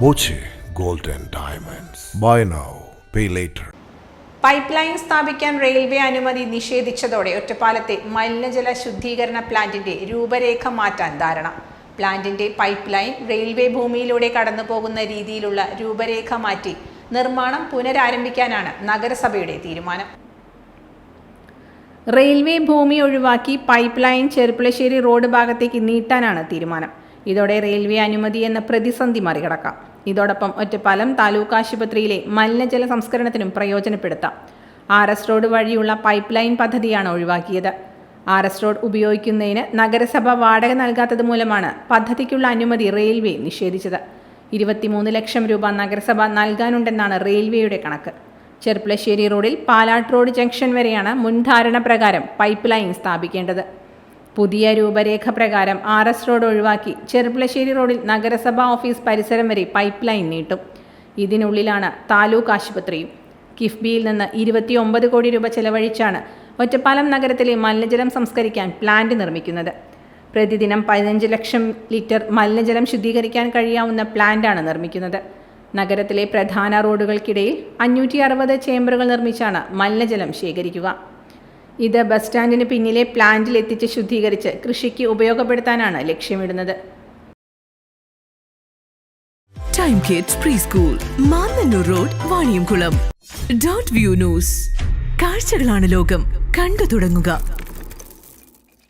Boche Gold and Diamonds. Buy now, pay later. Pipe line സ്ഥാപിക്കാൻ railway അനുമതി നിഷേധിച്ചതോടെ ഒറ്റപ്പാലത്തെ മലിനജല ശുദ്ധീകരണ പ്ലാന്റിന്റെ രൂപരേഖ മാറ്റാൻ ധാരണ. പ്ലാന്റിന്റെ പൈപ്പ് ലൈൻ റെയിൽവേ ഭൂമിയിലൂടെ കടന്നുപോകുന്ന രീതിയിലുള്ള രൂപരേഖ മാറ്റി നിർമ്മാണം പുനരാരംഭിക്കാനാണ് നഗരസഭയുടെ തീരുമാനം. റെയിൽവേ ഭൂമി ഒഴിവാക്കി പൈപ്പ് ലൈൻ ചെർപ്പുളശ്ശേരി റോഡ് ഭാഗത്തേക്ക് നീട്ടാനാണ് തീരുമാനം. ഇതോടെ റെയിൽവേ അനുമതി എന്ന പ്രതിസന്ധി മറികടക്കാം. ഇതോടൊപ്പം ഒറ്റപ്പാലം താലൂക്ക് ആശുപത്രിയിലെ മലിനജല സംസ്കരണത്തിനും പ്രയോജനപ്പെടുത്താം. RS റോഡ് വഴിയുള്ള പൈപ്പ് ലൈൻ പദ്ധതിയാണ് ഒഴിവാക്കിയത്. RS റോഡ് ഉപയോഗിക്കുന്നതിന് നഗരസഭ വാടക നൽകാത്തത് മൂലമാണ് പദ്ധതിക്കുള്ള അനുമതി റെയിൽവേ നിഷേധിച്ചത്. 23 ലക്ഷം രൂപ നഗരസഭ നൽകാനുണ്ടെന്നാണ് റെയിൽവേയുടെ കണക്ക്. ചെർപ്പുളശ്ശേരി റോഡിൽ പാലാട്ട് റോഡ് ജംഗ്ഷൻ വരെയാണ് മുൻധാരണ പ്രകാരം പൈപ്പ് ലൈൻ സ്ഥാപിക്കേണ്ടത്. പുതിയ രൂപരേഖ പ്രകാരം RS റോഡ് ഒഴിവാക്കി ചെർപ്പുളശ്ശേരി റോഡിൽ നഗരസഭാ ഓഫീസ് പരിസരം വരെ പൈപ്പ് ലൈൻ നീട്ടും. ഇതിനുള്ളിലാണ് താലൂക്ക് ആശുപത്രിയും. കിഫ്ബിയിൽ നിന്ന് 29 കോടി രൂപ ചെലവഴിച്ചാണ് ഒറ്റപ്പാലം നഗരത്തിലെ മലിനജലം സംസ്കരിക്കാൻ പ്ലാന്റ് നിർമ്മിക്കുന്നത്. പ്രതിദിനം 15 ലക്ഷം ലിറ്റർ മലിനജലം ശുദ്ധീകരിക്കാൻ കഴിയാവുന്ന പ്ലാന്റാണ് നിർമ്മിക്കുന്നത്. നഗരത്തിലെ പ്രധാന റോഡുകൾക്കിടയിൽ 560 ചേംബറുകൾ നിർമ്മിച്ചാണ് മലിനജലം ശേഖരിക്കുക. ഇത് ബസ് സ്റ്റാൻഡിന് പിന്നിലെ പ്ലാന്റിൽ എത്തിച്ച് ശുദ്ധീകരിച്ച് കൃഷിക്ക് ഉപയോഗപ്പെടുത്താനാണ് ലക്ഷ്യമിടുന്നത്. Time kids pre school, Mannannur road, Vaniyamkulam. Dot view news. കാഴ്ചകളാണ് ലോകം, കണ്ടു തുടങ്ങുക.